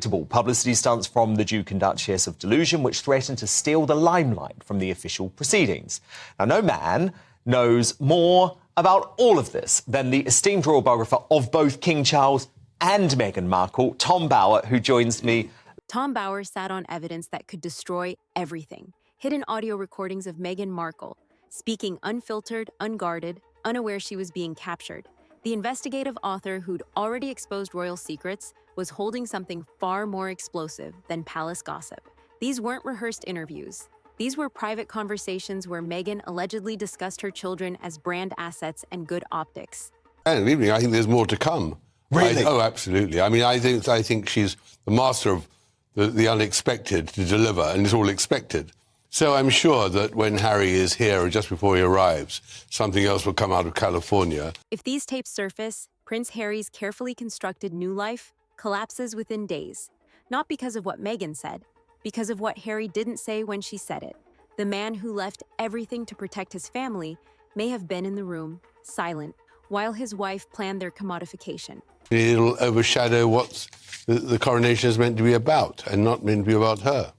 Publicity stunts from the Duke and Duchess of Delusion, which threaten to steal the limelight from the official proceedings. Now, no man knows more about all of this than the esteemed royal biographer of both King Charles and Meghan Markle, Tom Bower, who joins me. Tom Bower sat on evidence that could destroy everything. Hidden audio recordings of Meghan Markle, speaking unfiltered, unguarded, unaware she was being captured. The investigative author who'd already exposed royal secrets was holding something far more explosive than palace gossip. These weren't rehearsed interviews. These were private conversations where Meghan allegedly discussed her children as brand assets and good optics. And I think there's more to come. Really? Oh, absolutely. I mean, I think she's the master of the unexpected to deliver, and it's all expected. So I'm sure that when Harry is here, or just before he arrives, something else will come out of California. If these tapes surface, Prince Harry's carefully constructed new life collapses within days. Not because of what Meghan said, because of what Harry didn't say when she said it. The man who left everything to protect his family may have been in the room, silent, while his wife planned their commodification. It'll overshadow what the coronation is meant to be about, and not meant to be about her.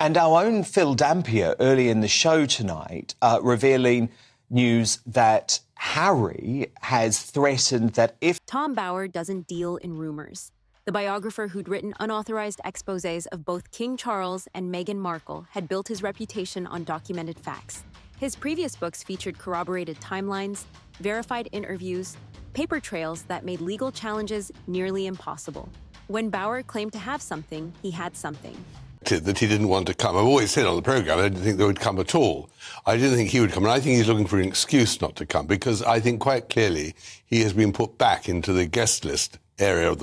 And our own Phil Dampier early in the show tonight revealing news that Harry has threatened that if Tom Bower doesn't deal in rumors. The biographer who'd written unauthorized exposés of both King Charles and Meghan Markle had built his reputation on documented facts. His previous books featured corroborated timelines, verified interviews, paper trails that made legal challenges nearly impossible. When Bower claimed to have something, he had something. That he didn't want to come. I've always said on the programme I didn't think they would come at all. I didn't think he would come, and I think he's looking for an excuse not to come, because I think quite clearly he has been put back into the guest list area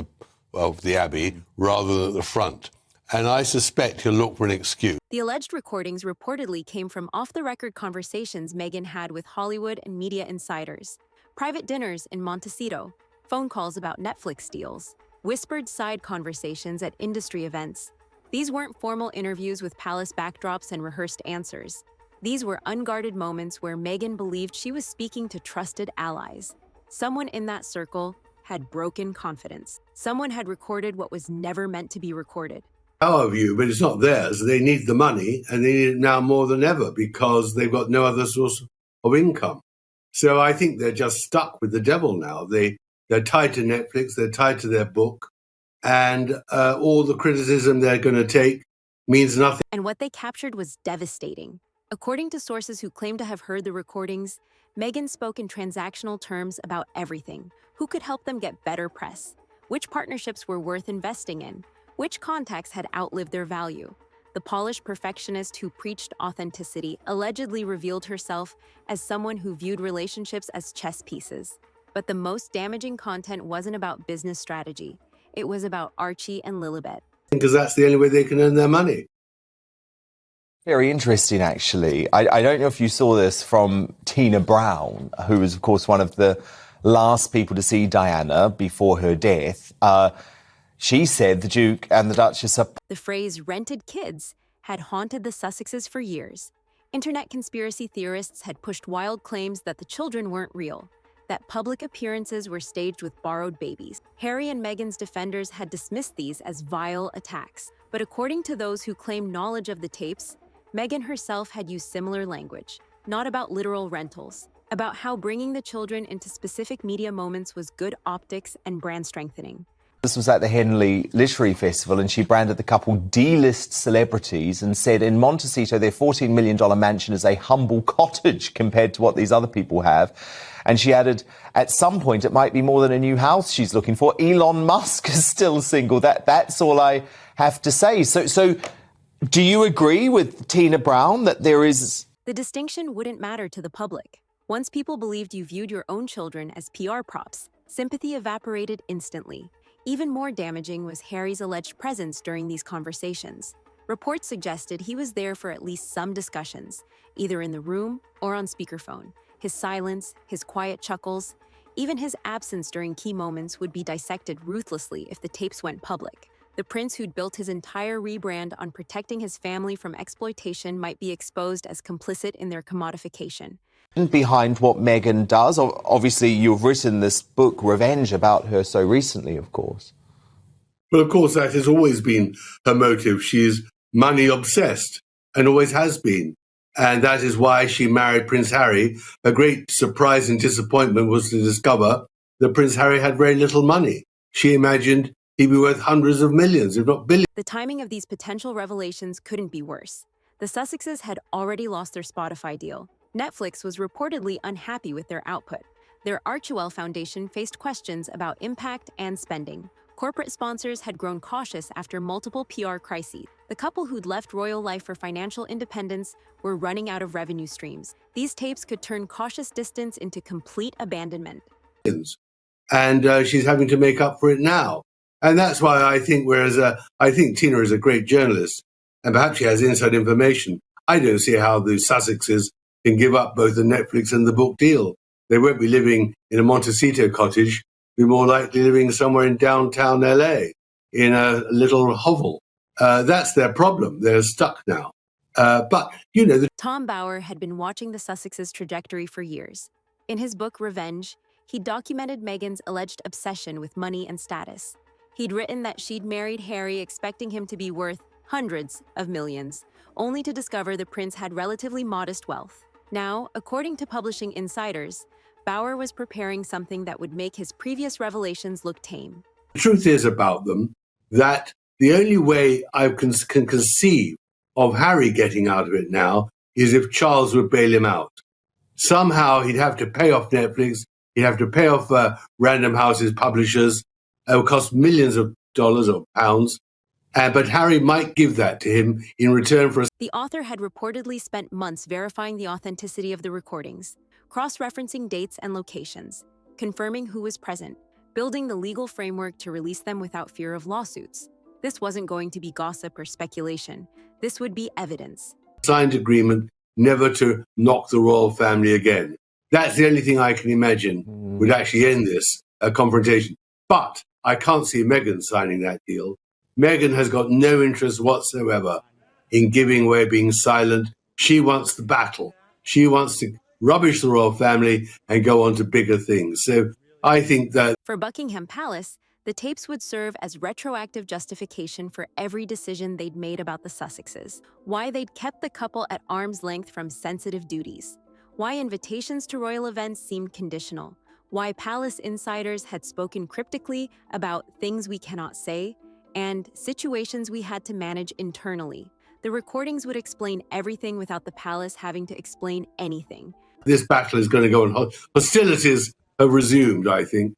of the Abbey rather than at the front. And I suspect he'll look for an excuse. The alleged recordings reportedly came from off-the-record conversations Meghan had with Hollywood and media insiders, private dinners in Montecito, phone calls about Netflix deals, whispered side conversations at industry events. These weren't formal interviews with palace backdrops and rehearsed answers. These were unguarded moments where Meghan believed she was speaking to trusted allies. Someone in that circle had broken confidence. Someone had recorded what was never meant to be recorded. Our view, but it's not theirs. They need the money, and they need it now more than ever because they've got no other source of income. So I think they're just stuck with the devil now. They're tied to Netflix, they're tied to their book, and all the criticism they're going to take means nothing. And what they captured was devastating. According to sources who claim to have heard the recordings, Meghan spoke in transactional terms about everything. Who could help them get better press? Which partnerships were worth investing in? Which contacts had outlived their value? The polished perfectionist who preached authenticity allegedly revealed herself as someone who viewed relationships as chess pieces. But the most damaging content wasn't about business strategy. It was about Archie and Lilibet. Because that's the only way they can earn their money. Very interesting, actually. I don't know if you saw this from Tina Brown, who was, of course, one of the last people to see Diana before her death. She said the Duke and the Duchess are... The phrase rented kids had haunted the Sussexes for years. Internet conspiracy theorists had pushed wild claims that the children weren't real, that public appearances were staged with borrowed babies. Harry and Meghan's defenders had dismissed these as vile attacks. But according to those who claimed knowledge of the tapes, Meghan herself had used similar language, not about literal rentals, about how bringing the children into specific media moments was good optics and brand strengthening. This was at the Henley Literary Festival, and she branded the couple D-list celebrities and said in Montecito their $14 million mansion is a humble cottage compared to what these other people have. And she added, at some point it might be more than a new house she's looking for. Elon Musk is still single. That's all I have to say. So do you agree with Tina Brown that there is... The distinction wouldn't matter to the public. Once people believed you viewed your own children as PR props, sympathy evaporated instantly. Even more damaging was Harry's alleged presence during these conversations. Reports suggested he was there for at least some discussions, either in the room or on speakerphone. His silence, his quiet chuckles, even his absence during key moments would be dissected ruthlessly if the tapes went public. The prince who'd built his entire rebrand on protecting his family from exploitation might be exposed as complicit in their commodification. Behind what Meghan does, obviously you've written this book, Revenge, about her so recently, of course. Well, of course, that has always been her motive. She's money obsessed and always has been. And that is why she married Prince Harry. A great surprise and disappointment was to discover that Prince Harry had very little money. She imagined he'd be worth hundreds of millions, if not billions. The timing of these potential revelations couldn't be worse. The Sussexes had already lost their Spotify deal. Netflix was reportedly unhappy with their output. Their Archewell Foundation faced questions about impact and spending. Corporate sponsors had grown cautious after multiple PR crises. The couple who'd left royal life for financial independence were running out of revenue streams. These tapes could turn cautious distance into complete abandonment. And she's having to make up for it now. And that's why I think, I think Tina is a great journalist, and perhaps she has inside information. I don't see how the Sussexes can give up both the Netflix and the book deal. They won't be living in a Montecito cottage, be more likely living somewhere in downtown LA, in a little hovel. That's their problem. They're stuck now. Tom Bower had been watching the Sussexes' trajectory for years. In his book, Revenge, he documented Meghan's alleged obsession with money and status. He'd written that she'd married Harry expecting him to be worth hundreds of millions, only to discover the prince had relatively modest wealth. Now, according to publishing insiders, Bower was preparing something that would make his previous revelations look tame. The truth is about them that the only way I can conceive of Harry getting out of it now is if Charles would bail him out. Somehow he'd have to pay off Netflix, he'd have to pay off Random House's publishers. It would cost millions of dollars or pounds. But Harry might give that to him in return for a... The author had reportedly spent months verifying the authenticity of the recordings, cross-referencing dates and locations, confirming who was present, building the legal framework to release them without fear of lawsuits. This wasn't going to be gossip or speculation. This would be evidence. Signed agreement never to knock the royal family again. That's the only thing I can imagine would actually end this confrontation. But I can't see Meghan signing that deal. Meghan has got no interest whatsoever in giving way, being silent. She wants the battle. She wants to rubbish the royal family and go on to bigger things. So I think that... For Buckingham Palace, the tapes would serve as retroactive justification for every decision they'd made about the Sussexes, why they'd kept the couple at arm's length from sensitive duties, why invitations to royal events seemed conditional, why palace insiders had spoken cryptically about things we cannot say, and situations we had to manage internally. The recordings would explain everything without the palace having to explain anything. This battle is going to go on. Hostilities have resumed, I think.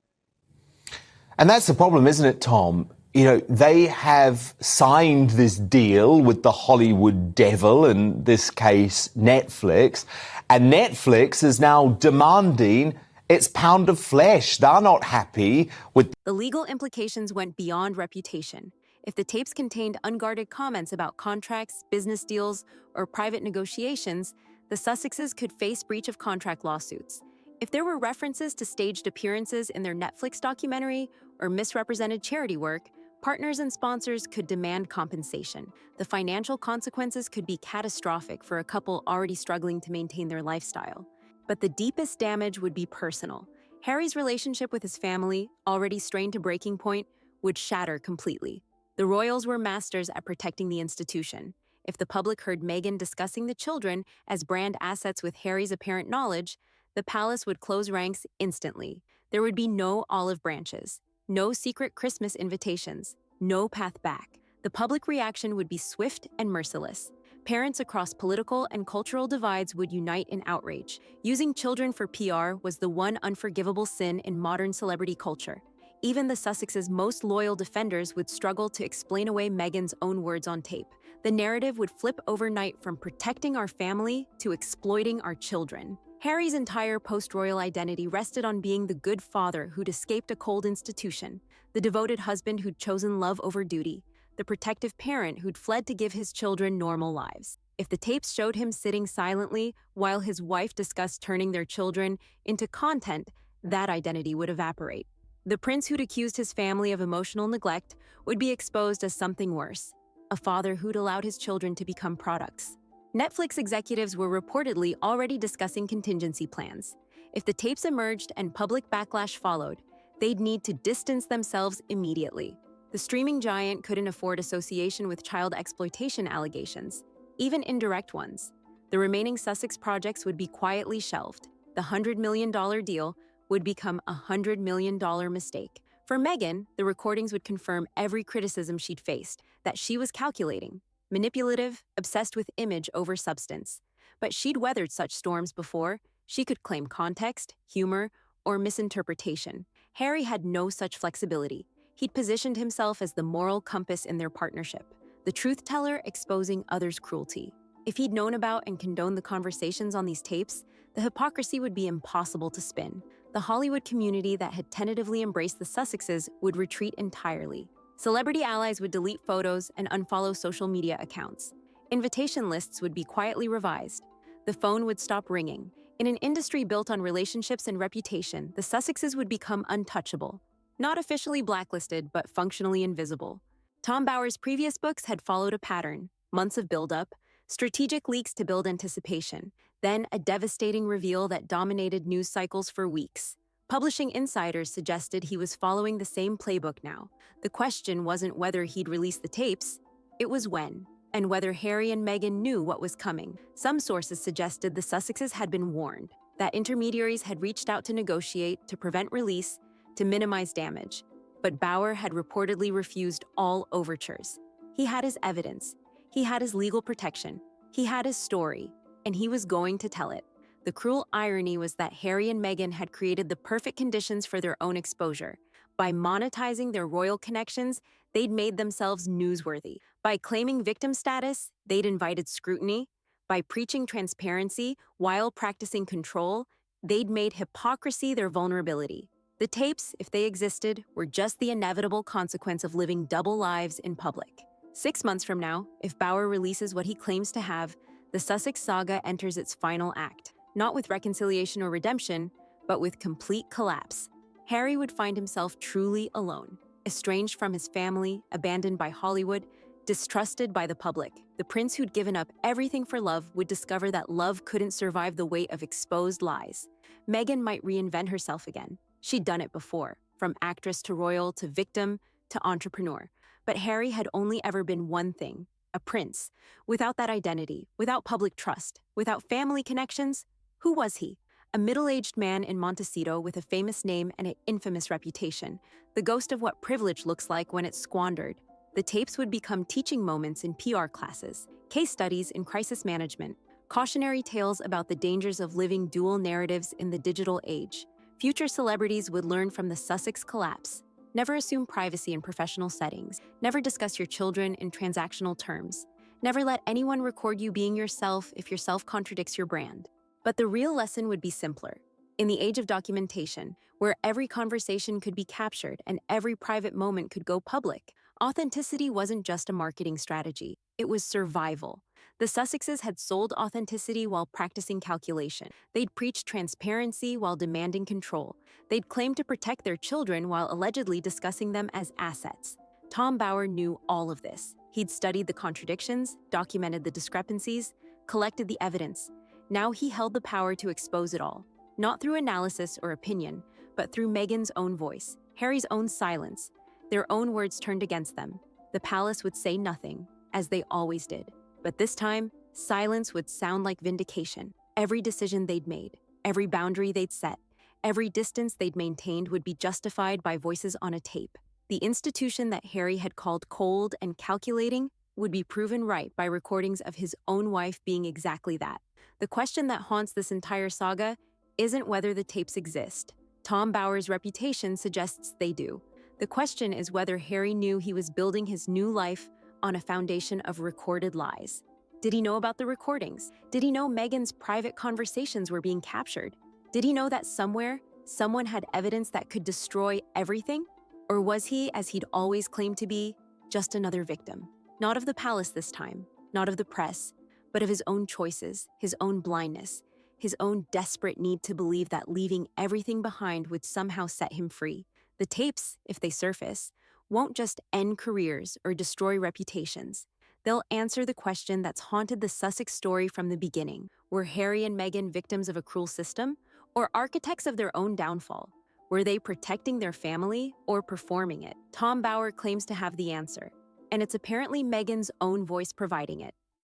And that's the problem, isn't it, Tom? You know, they have signed this deal with the Hollywood devil, in this case, Netflix, and Netflix is now demanding its pound of flesh. They're not happy with... The legal implications went beyond reputation. If the tapes contained unguarded comments about contracts, business deals, or private negotiations, the Sussexes could face breach of contract lawsuits. If there were references to staged appearances in their Netflix documentary or misrepresented charity work, partners and sponsors could demand compensation. The financial consequences could be catastrophic for a couple already struggling to maintain their lifestyle. But the deepest damage would be personal. Harry's relationship with his family, already strained to breaking point, would shatter completely. The royals were masters at protecting the institution. If the public heard Meghan discussing the children as brand assets with Harry's apparent knowledge, the palace would close ranks instantly. There would be no olive branches, no secret Christmas invitations, no path back. The public reaction would be swift and merciless. Parents across political and cultural divides would unite in outrage. Using children for PR was the one unforgivable sin in modern celebrity culture. Even the Sussexes' most loyal defenders would struggle to explain away Meghan's own words on tape. The narrative would flip overnight from protecting our family to exploiting our children. Harry's entire post-royal identity rested on being the good father who'd escaped a cold institution, the devoted husband who'd chosen love over duty, the protective parent who'd fled to give his children normal lives. If the tapes showed him sitting silently while his wife discussed turning their children into content, that identity would evaporate. The prince who'd accused his family of emotional neglect would be exposed as something worse, a father who'd allowed his children to become products. Netflix executives were reportedly already discussing contingency plans. If the tapes emerged and public backlash followed, they'd need to distance themselves immediately. The streaming giant couldn't afford association with child exploitation allegations, even indirect ones. The remaining Sussex projects would be quietly shelved. The $100 million deal would become a $100 million mistake. For Meghan, the recordings would confirm every criticism she'd faced, that she was calculating, manipulative, obsessed with image over substance. But she'd weathered such storms before. She could claim context, humor, or misinterpretation. Harry had no such flexibility. He'd positioned himself as the moral compass in their partnership, the truth teller exposing others' cruelty. If he'd known about and condoned the conversations on these tapes, the hypocrisy would be impossible to spin. The Hollywood community that had tentatively embraced the Sussexes would retreat entirely. Celebrity allies would delete photos and unfollow social media accounts. Invitation lists would be quietly revised. The phone would stop ringing. In an industry built on relationships and reputation, the Sussexes would become untouchable. Not officially blacklisted, but functionally invisible. Tom Bower's previous books had followed a pattern: months of buildup, strategic leaks to build anticipation, then a devastating reveal that dominated news cycles for weeks. Publishing insiders suggested he was following the same playbook now. The question wasn't whether he'd release the tapes, it was when, and whether Harry and Meghan knew what was coming. Some sources suggested the Sussexes had been warned, that intermediaries had reached out to negotiate, to prevent release, to minimize damage. But Bower had reportedly refused all overtures. He had his evidence, he had his legal protection, he had his story, and he was going to tell it. The cruel irony was that Harry and Meghan had created the perfect conditions for their own exposure. By monetizing their royal connections, they'd made themselves newsworthy. By claiming victim status, they'd invited scrutiny. By preaching transparency while practicing control, they'd made hypocrisy their vulnerability. The tapes, if they existed, were just the inevitable consequence of living double lives in public. 6 months from now, if Bower releases what he claims to have, the Sussex saga enters its final act, not with reconciliation or redemption, but with complete collapse. Harry would find himself truly alone, estranged from his family, abandoned by Hollywood, distrusted by the public. The prince who'd given up everything for love would discover that love couldn't survive the weight of exposed lies. Meghan might reinvent herself again. She'd done it before, from actress to royal to victim to entrepreneur. But Harry had only ever been one thing: a prince. Without that identity, without public trust, without family connections, who was he? A middle-aged man in Montecito with a famous name and an infamous reputation, the ghost of what privilege looks like when it's squandered. The tapes would become teaching moments in PR classes, case studies in crisis management, cautionary tales about the dangers of living dual narratives in the digital age. Future celebrities would learn from the Sussex collapse. Never assume privacy in professional settings. Never discuss your children in transactional terms. Never let anyone record you being yourself if yourself contradicts your brand. But the real lesson would be simpler. In the age of documentation, where every conversation could be captured and every private moment could go public, authenticity wasn't just a marketing strategy. It was survival. The Sussexes had sold authenticity while practicing calculation. They'd preached transparency while demanding control. They'd claimed to protect their children while allegedly discussing them as assets. Tom Bower knew all of this. He'd studied the contradictions, documented the discrepancies, collected the evidence. Now he held the power to expose it all, not through analysis or opinion, but through Meghan's own voice, Harry's own silence. Their own words turned against them. The palace would say nothing, as they always did. But this time, silence would sound like vindication. Every decision they'd made, every boundary they'd set, every distance they'd maintained would be justified by voices on a tape. The institution that Harry had called cold and calculating would be proven right by recordings of his own wife being exactly that. The question that haunts this entire saga isn't whether the tapes exist. Tom Bower's reputation suggests they do. The question is whether Harry knew he was building his new life on a foundation of recorded lies. Did he know about the recordings? Did he know Meghan's private conversations were being captured? Did he know that somewhere, someone had evidence that could destroy everything? Or was he, as he'd always claimed to be, just another victim? Not of the palace this time, not of the press, but of his own choices, his own blindness, his own desperate need to believe that leaving everything behind would somehow set him free. The tapes, if they surface, won't just end careers or destroy reputations. They'll answer the question that's haunted the Sussex story from the beginning. Were Harry and Meghan victims of a cruel system, or architects of their own downfall? Were they protecting their family or performing it? Tom Bauer claims to have the answer, and it's apparently Meghan's own voice providing it.